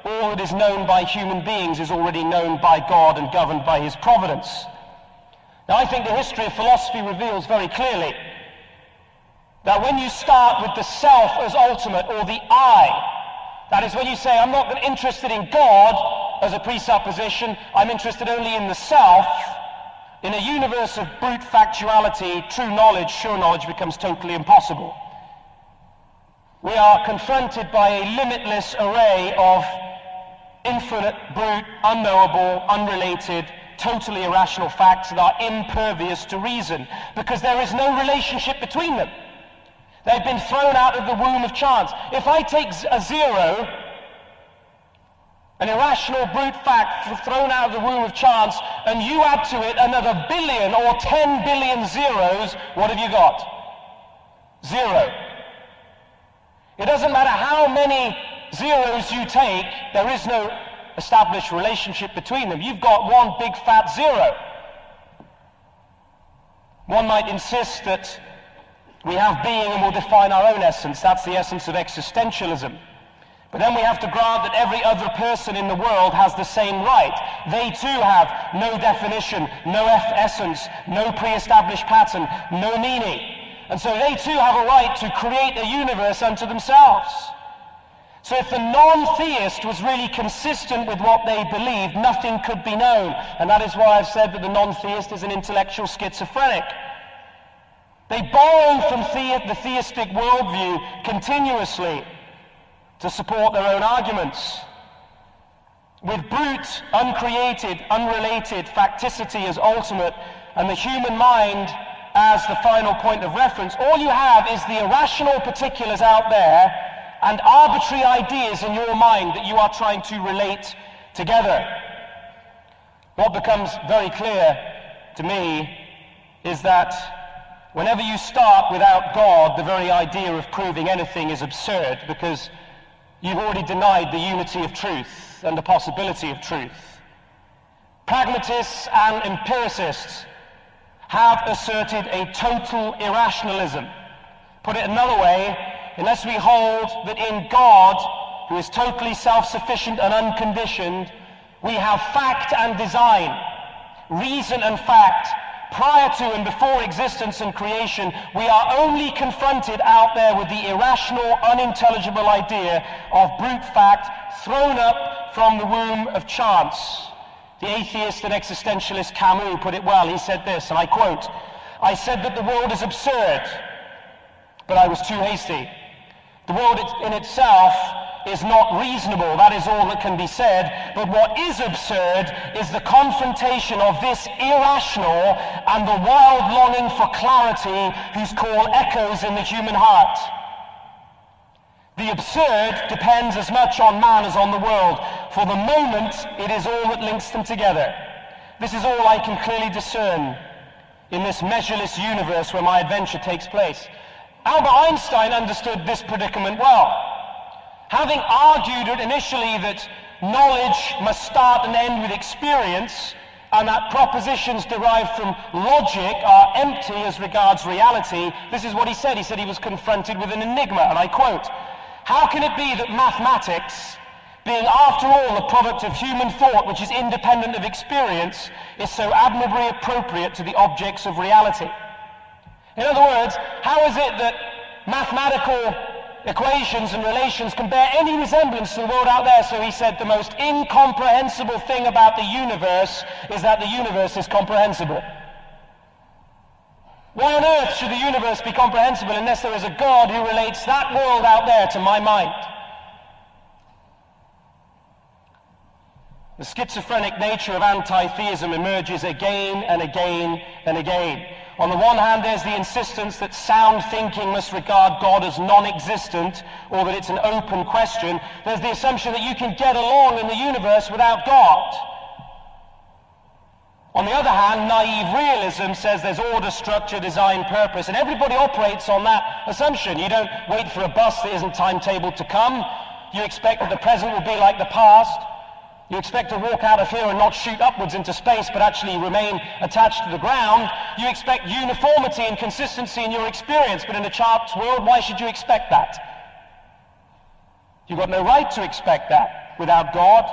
all that is known by human beings is already known by God and governed by his providence. Now, I think the history of philosophy reveals very clearly that when you start with the self as ultimate, or the I, that is when you say, I'm not interested in God as a presupposition, I'm interested only in the self, in a universe of brute factuality, true knowledge, sure knowledge becomes totally impossible. We are confronted by a limitless array of infinite, brute, unknowable, unrelated, totally irrational facts that are impervious to reason, because there is no relationship between them. They've been thrown out of the womb of chance. If I take a zero, an irrational brute fact thrown out of the womb of chance, and you add to it another billion or 10 billion zeros, what have you got? Zero. It doesn't matter how many zeros you take, there is no established relationship between them. You've got one big fat zero. One might insist that we have being and will define our own essence. That's the essence of existentialism. But then we have to grant that every other person in the world has the same right. They too have no definition, no essence, no pre-established pattern, no meaning. And so they too have a right to create a universe unto themselves. So if the non-theist was really consistent with what they believed, nothing could be known. And that is why I've said that the non-theist is an intellectual schizophrenic. They borrow from the theistic worldview continuously to support their own arguments. With brute, uncreated, unrelated facticity as ultimate, and the human mind as the final point of reference, all you have is the irrational particulars out there and arbitrary ideas in your mind that you are trying to relate together. What becomes very clear to me is that whenever you start without God, the very idea of proving anything is absurd, because you've already denied the unity of truth and the possibility of truth. Pragmatists and empiricists have asserted a total irrationalism. Put it another way, unless we hold that in God, who is totally self-sufficient and unconditioned, we have fact and design, reason and fact, prior to and before existence and creation, we are only confronted out there with the irrational, unintelligible idea of brute fact thrown up from the womb of chance. The atheist and existentialist Camus put it well. He said this, and I quote, "I said that the world is absurd, but I was too hasty. The world in itself is not reasonable, that is all that can be said, but what is absurd is the confrontation of this irrational and the wild longing for clarity whose call echoes in the human heart. The absurd depends as much on man as on the world. For the moment, it is all that links them together. This is all I can clearly discern in this measureless universe where my adventure takes place." Albert Einstein understood this predicament well. Having argued initially that knowledge must start and end with experience, and that propositions derived from logic are empty as regards reality, this is what he said. He said he was confronted with an enigma, and I quote, "How can it be that mathematics, being after all the product of human thought which is independent of experience, is so admirably appropriate to the objects of reality?" In other words, how is it that mathematical equations and relations can bear any resemblance to the world out there? So he said the most incomprehensible thing about the universe is that the universe is comprehensible. Why on earth should the universe be comprehensible unless there is a God who relates that world out there to my mind? The schizophrenic nature of anti-theism emerges again and again and again. On the one hand, there's the insistence that sound thinking must regard God as non-existent, or that it's an open question. There's the assumption that you can get along in the universe without God. On the other hand, naive realism says there's order, structure, design, purpose, and everybody operates on that assumption. You don't wait for a bus that isn't timetabled to come. You expect that the present will be like the past. You expect to walk out of here and not shoot upwards into space, but actually remain attached to the ground. You expect uniformity and consistency in your experience, but in a chance world, why should you expect that? You've got no right to expect that. without God,